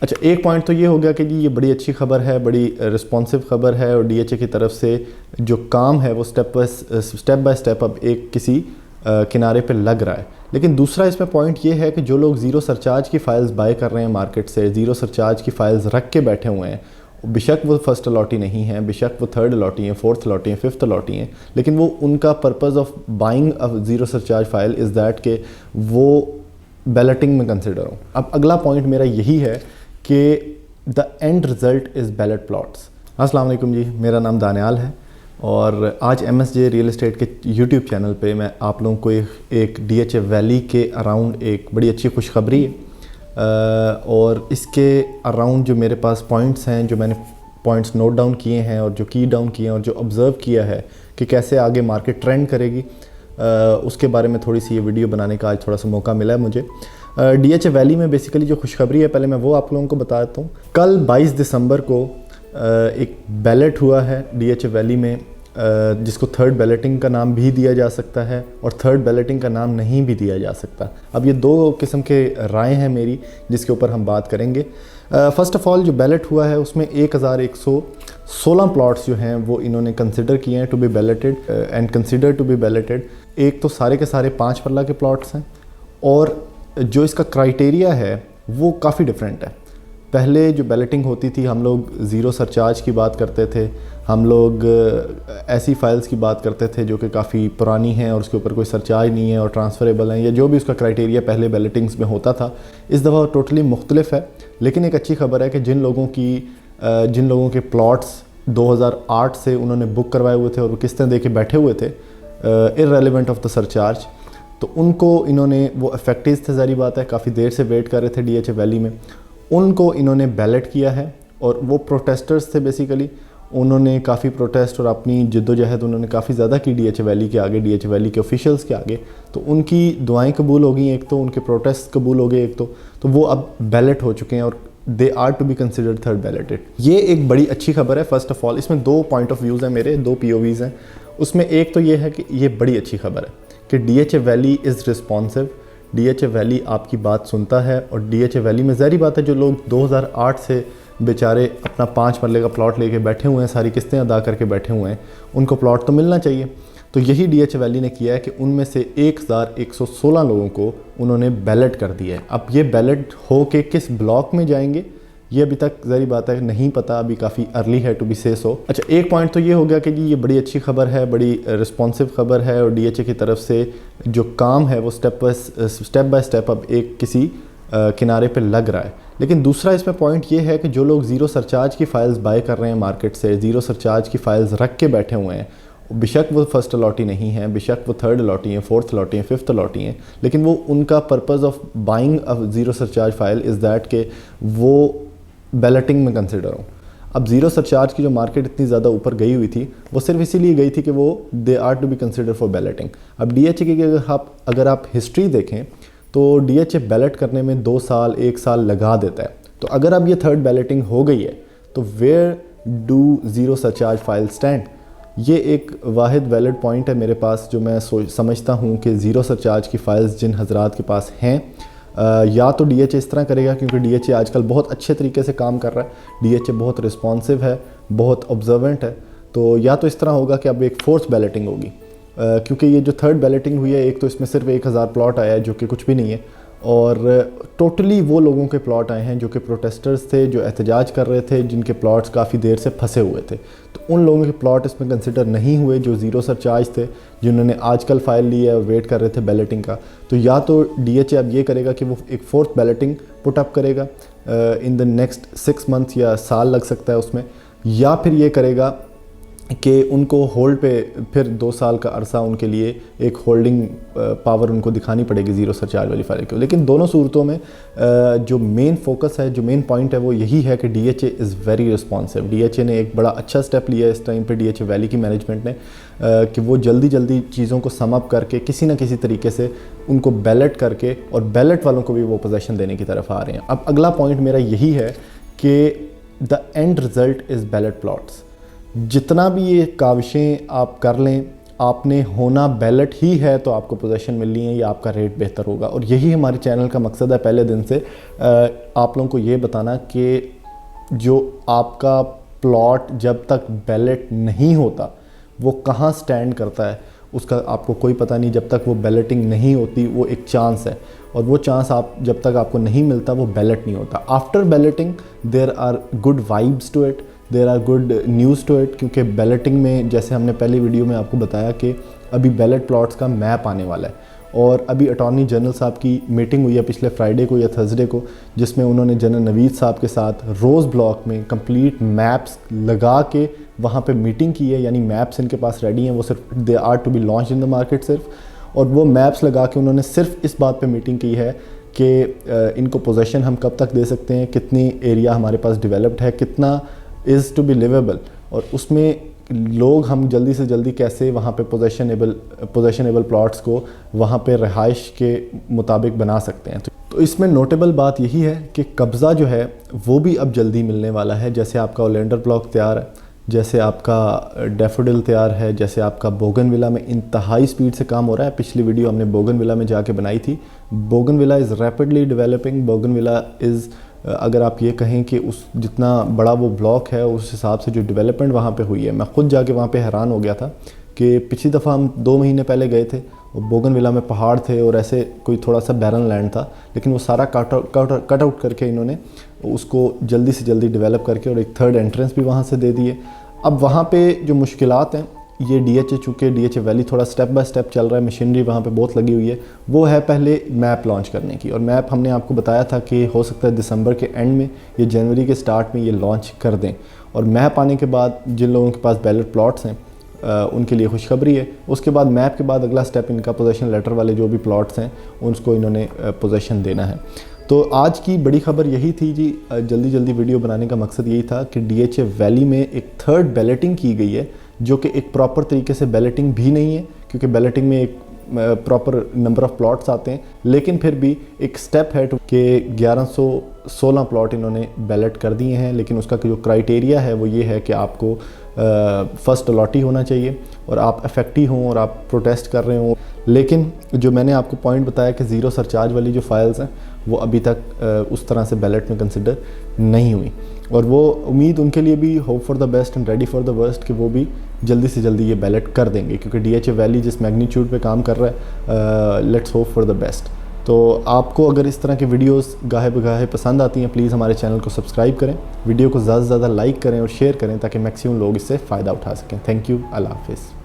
اچھا، ایک پوائنٹ تو یہ ہو گیا کہ جی یہ بڑی اچھی خبر ہے، بڑی رسپانسو خبر ہے، اور ڈی ایچ اے کی طرف سے جو کام ہے وہ سٹیپ بائی سٹیپ اب ایک کسی کنارے پہ لگ رہا ہے۔ لیکن دوسرا اس میں پوائنٹ یہ ہے کہ جو لوگ زیرو سرچارج کی فائلز بائی کر رہے ہیں مارکیٹ سے، زیرو سرچارج کی فائلز رکھ کے بیٹھے ہوئے ہیں، بیشک وہ فرسٹ الاٹی نہیں ہیں، بیشک وہ تھرڈ الاٹی ہیں، فورتھ الاٹی ہیں، ففتھ الاٹی ہیں، لیکن وہ ان کا purpose of buying zero surcharge file is that کہ وہ بیلٹنگ میں کنسیڈر ہوں۔ اب اگلا پوائنٹ میرا یہی ہے کہ the end result is ballot plots. السلام علیکم جی، میرا نام دانیال ہے اور آج ایم ایس جے ریئل اسٹیٹ کے یوٹیوب چینل پہ میں آپ لوگوں کو ایک ڈی ایچ اے ویلی کے اراؤنڈ ایک بڑی اچھی خوشخبری ہے، اور اس کے اراؤنڈ جو میرے پاس پوائنٹس ہیں، جو میں نے پوائنٹس نوٹ ڈاؤن کیے ہیں اور جو کی ڈاؤن کیے ہیں اور جو آبزرو کیا ہے کہ کیسے آگے مارکیٹ ٹرینڈ کرے گی، اس کے بارے میں تھوڑی سی یہ ویڈیو بنانے کا آج تھوڑا سا موقع ملا ہے مجھے۔ ڈی ایچ اے ویلی میں بیسیکلی جو خوشخبری ہے پہلے میں وہ آپ لوگوں کو بتا دیتا ہوں۔ کل 22 دسمبر کو ایک بیلٹ ہوا ہے ڈی ایچ اے ویلی میں، جس کو تھرڈ بیلٹنگ کا نام بھی دیا جا سکتا ہے اور تھرڈ بیلٹنگ کا نام نہیں بھی دیا جا سکتا۔ اب یہ دو قسم کے رائے ہیں میری جس کے اوپر ہم بات کریں گے۔ فرسٹ آف آل جو بیلٹ ہوا ہے اس میں 1116 پلاٹس جو ہیں وہ انہوں نے کنسیڈر کیے ہیں to be belted and consider to be belted. ایک تو سارے کے سارے 5 پرلہ کے پلاٹس ہیں، اور جو اس کا کرائٹیریا ہے وہ کافی ڈیفرنٹ ہے۔ پہلے جو بیلٹنگ ہوتی تھی ہم لوگ زیرو سرچارج کی بات کرتے تھے، ہم لوگ ایسی فائلز کی بات کرتے تھے جو کہ کافی پرانی ہیں اور اس کے اوپر کوئی سرچارج نہیں ہے اور ٹرانسفریبل ہیں، یا جو بھی اس کا کرائٹیریا پہلے بیلٹنگز میں ہوتا تھا۔ اس دفعہ ٹوٹلی مختلف ہے، لیکن ایک اچھی خبر ہے کہ جن لوگوں کے پلاٹس 2008 سے انہوں نے بک کروائے ہوئے تھے اور وہ قسطیں دے کے بیٹھے ہوئے تھے irrelevant آف دا سرچارج، تو ان کو انہوں نے، وہ افیکٹیز تھے ظاہری بات ہے، کافی دیر سے ویٹ کر رہے تھے ڈی ایچ اے ویلی میں، ان کو انہوں نے بیلٹ کیا ہے۔ اور وہ پروٹیسٹرز تھے بیسیکلی، انہوں نے کافی پروٹیسٹ اور اپنی جد و جہد انہوں نے کافی زیادہ کی ڈی ایچ اے ویلی کے آگے، ڈی ایچ اے ویلی کے آفیشلز کے آگے، تو ان کی دعائیں قبول ہو گئیں ایک تو، ان کے پروٹیسٹ قبول ہو گئے ایک تو وہ اب بیلٹ ہو چکے ہیں اور they are to be considered third belted. یہ ایک بڑی اچھی خبر ہے۔ فرسٹ آف آل اس میں 2 پوائنٹ آف ویوز ہیں میرے، 2 پی او ویز ہیں۔ اس میں ایک تو یہ ہے کہ یہ بڑی اچھی خبر ہے کہ ڈی ایچ اے ویلی از رسپانسو، ڈی ایچ اے ویلی آپ کی بات سنتا ہے، اور ڈی ایچ اے ویلی میں ظاہری بات ہے جو لوگ 2008 سے بیچارے اپنا 5 مرلے کا پلاٹ لے کے بیٹھے ہوئے ہیں، ساری قسطیں ادا کر کے بیٹھے ہوئے ہیں، ان کو پلاٹ تو ملنا چاہیے۔ تو یہی ڈی ایچ اے ویلی نے کیا ہے کہ ان میں سے 1116 لوگوں کو انہوں نے بیلٹ کر دیا ہے۔ اب یہ بیلٹ ہو کے کس بلاک میں جائیں گے یہ ابھی تک ظاہری بات ہے نہیں پتہ، ابھی کافی ارلی ہے ٹو بی سے سو۔ اچھا، ایک پوائنٹ تو یہ ہو گیا کہ جی یہ بڑی اچھی خبر ہے، بڑی رسپانسو خبر ہے، اور ڈی ایچ اے کی طرف سے جو کام ہے وہ سٹیپ بائی سٹیپ اب ایک کسی کنارے پہ لگ رہا ہے۔ لیکن دوسرا اس میں پوائنٹ یہ ہے کہ جو لوگ زیرو سرچارج کی فائلز بائی کر رہے ہیں مارکیٹ سے، زیرو سرچارج کی فائلز رکھ کے بیٹھے ہوئے ہیں، بیشک وہ فرسٹ الاٹی نہیں ہیں، بیشک وہ تھرڈ الاٹی ہیں، فورتھ الاٹی ہیں، ففتھ الاٹی ہیں، لیکن وہ ان کا purpose of buying zero surcharge file is that کہ وہ بیلٹنگ میں کنسیڈر ہوں۔ اب زیرو سرچارج کی جو مارکیٹ اتنی زیادہ اوپر گئی ہوئی تھی وہ صرف اسی لیے گئی تھی کہ وہ they are to be consider for balloting. اب ڈی ایچ اے کی اگر آپ ہسٹری دیکھیں تو ڈی ایچ اے بیلٹ کرنے میں 2 سال 1 سال لگا دیتا ہے۔ تو اگر اب یہ تھرڈ بیلٹنگ ہو گئی ہے تو where do zero surcharge file stand? یہ ایک واحد ویلڈ پوائنٹ ہے میرے پاس جو میں سمجھتا ہوں کہ زیرو سرچارج کی فائلز جن حضرات کے پاس ہیں، یا تو ڈی ایچ اے اس طرح کرے گا، کیونکہ ڈی ایچ اے آج کل بہت اچھے طریقے سے کام کر رہا ہے، ڈی ایچ اے بہت رسپانسو ہے، بہت آبزرونٹ ہے، تو یا تو اس طرح ہوگا کہ اب ایک فورتھ بیلٹنگ ہوگی، کیونکہ یہ جو تھرڈ بیلٹنگ ہوئی ہے ایک تو اس میں صرف 1000 پلاٹ آیا ہے جو کہ کچھ بھی نہیں ہے، اور ٹوٹلی وہ لوگوں کے پلاٹ آئے ہیں جو کہ پروٹیسٹرز تھے، جو احتجاج کر رہے تھے، جن کے پلاٹس کافی دیر سے پھنسے ہوئے تھے، تو ان لوگوں کے پلاٹ اس میں کنسیڈر نہیں ہوئے جو زیرو سرچارج تھے، جنہوں نے آج کل فائل لی ہے اور ویٹ کر رہے تھے بیلٹنگ کا۔ تو یا تو ڈی ایچ اے اب یہ کرے گا کہ وہ ایک فورتھ بیلٹنگ پٹ اپ کرے گا ان دا نیکسٹ 6 منتھ، یا سال لگ سکتا ہے اس میں، یا پھر یہ کرے گا کہ ان کو ہولڈ پہ پھر 2 سال کا عرصہ ان کے لیے ایک ہولڈنگ پاور ان کو دکھانی پڑے گی زیرو سرچارج والی فائل کی۔ لیکن دونوں صورتوں میں جو مین فوکس ہے، جو مین پوائنٹ ہے وہ یہی ہے کہ ڈی ایچ اے از ویری رسپانسو۔ ڈی ایچ اے نے ایک بڑا اچھا سٹیپ لیا ہے اس ٹائم پہ، ڈی ایچ اے ویلی کی مینجمنٹ نے، کہ وہ جلدی جلدی چیزوں کو سم اپ کر کے کسی نہ کسی طریقے سے ان کو بیلٹ کر کے، اور بیلٹ والوں کو بھی وہ پوزیشن دینے کی طرف آ رہے ہیں۔ اب اگلا پوائنٹ میرا یہی ہے کہ the end result is ballot plots. جتنا بھی یہ کاوشیں آپ کر لیں، آپ نے ہونا بیلٹ ہی ہے تو آپ کو پوزیشن ملنی ہے یا آپ کا ریٹ بہتر ہوگا. اور یہی ہمارے چینل کا مقصد ہے پہلے دن سے آپ لوگوں کو یہ بتانا کہ جو آپ کا پلاٹ جب تک بیلٹ نہیں ہوتا وہ کہاں سٹینڈ کرتا ہے اس کا آپ کو کوئی پتہ نہیں. جب تک وہ بیلٹنگ نہیں ہوتی وہ ایک چانس ہے, اور وہ چانس جب تک آپ کو نہیں ملتا وہ بیلٹ نہیں ہوتا. After balloting there are good vibes to it, there are good news to it, کیونکہ بیلٹنگ میں جیسے ہم نے پہلی ویڈیو میں آپ کو بتایا کہ ابھی بیلٹ پلاٹس کا میپ آنے والا ہے, اور ابھی اٹارنی جنرل صاحب کی میٹنگ ہوئی ہے پچھلے فرائیڈے کو یا تھرسڈے کو, جس میں انہوں نے جنرل نوید صاحب کے ساتھ روز بلاک میں کمپلیٹ میپس لگا کے وہاں پہ میٹنگ کی ہے. یعنی میپس ان کے پاس ریڈی ہیں, وہ صرف they are to be launch in the market صرف, اور وہ میپس لگا کے انہوں نے صرف اس بات پہ میٹنگ کی ہے کہ ان کو پوزیشن ہم کب تک دے سکتے ہیں, کتنی ایریا ہمارے پاس ڈیولپڈ ہے, کتنا از ٹو بی لیویبل, اور اس میں لوگ ہم جلدی سے جلدی کیسے وہاں پہ پوزیشنیبل پلاٹس کو وہاں پہ رہائش کے مطابق بنا سکتے ہیں. تو اس میں نوٹیبل بات یہی ہے کہ قبضہ جو ہے وہ بھی اب جلدی ملنے والا ہے. جیسے آپ کا اولینڈر بلاک تیار ہے, جیسے آپ کا ڈیفوڈل تیار ہے, جیسے آپ کا بوگن ولا میں انتہائی سپیڈ سے کام ہو رہا ہے. پچھلی ویڈیو ہم نے بوگن ولا میں جا کے بنائی تھی. بوگن ولا از ریپڈلی ڈیولپنگ. بوگن ولا از, اگر آپ یہ کہیں کہ اس جتنا بڑا وہ بلاک ہے اس حساب سے جو ڈیولپمنٹ وہاں پہ ہوئی ہے, میں خود جا کے وہاں پہ حیران ہو گیا تھا کہ پچھلی دفعہ ہم 2 مہینے پہلے گئے تھے اور بوگن ولا میں پہاڑ تھے اور ایسے کوئی تھوڑا سا بیرن لینڈ تھا, لیکن وہ سارا کٹ آؤٹ کر کے انہوں نے اس کو جلدی سے جلدی ڈیولپ کر کے اور ایک تھرڈ انٹرنس بھی وہاں سے دے دیے. اب وہاں پہ جو مشکلات ہیں, یہ ڈی ایچ اے چونکہ ڈی ایچ اے ویلی تھوڑا سٹیپ بائی سٹیپ چل رہا ہے, مشینری وہاں پہ بہت لگی ہوئی ہے, وہ ہے پہلے میپ لانچ کرنے کی. اور میپ ہم نے آپ کو بتایا تھا کہ ہو سکتا ہے دسمبر کے اینڈ میں یا جنوری کے سٹارٹ میں یہ لانچ کر دیں. اور میپ آنے کے بعد جن لوگوں کے پاس بیلٹ پلاٹس ہیں ان کے لیے خوشخبری ہے. اس کے بعد میپ کے بعد اگلا سٹیپ ان کا پوزیشن لیٹر والے جو بھی پلاٹس ہیں اس کو انہوں نے پوزیشن دینا ہے. تو آج کی بڑی خبر یہی تھی جی, جلدی ویڈیو بنانے کا مقصد یہی تھا کہ ڈی ایچ اے ویلی میں ایک تھرڈ بیلٹنگ کی گئی ہے, جو کہ ایک پراپر طریقے سے بیلٹنگ بھی نہیں ہے, کیونکہ بیلٹنگ میں ایک پراپر نمبر آف پلاٹس آتے ہیں, لیکن پھر بھی ایک سٹیپ ہے کہ 1116 پلاٹ انہوں نے بیلٹ کر دیے ہیں. لیکن اس کا جو کرائٹیریا ہے وہ یہ ہے کہ آپ کو فرسٹ الاٹی ہونا چاہیے اور آپ افیکٹی ہوں اور آپ پروٹیسٹ کر رہے ہوں. لیکن جو میں نے آپ کو پوائنٹ بتایا کہ زیرو سرچارج والی جو فائلز ہیں وہ ابھی تک اس طرح سے بیلٹ میں کنسیڈر نہیں ہوئی, اور وہ امید ان کے لیے بھی hope for the best and ready for the worst کہ وہ بھی جلدی سے جلدی یہ بیلٹ کر دیں گے, کیونکہ ڈی ایچ اے ویلی جس میگنیچیوڈ پہ کام کر رہا ہے, let's hope for the best. تو آپ کو اگر اس طرح کے ویڈیوز گاہے بگاہے پسند آتی ہیں, پلیز ہمارے چینل کو سبسکرائب کریں, ویڈیو کو زیادہ سے زیادہ لائک کریں اور شیئر کریں تاکہ میکسیمم لوگ اس سے فائدہ اٹھا سکیں. تھینک یو, اللہ حافظ.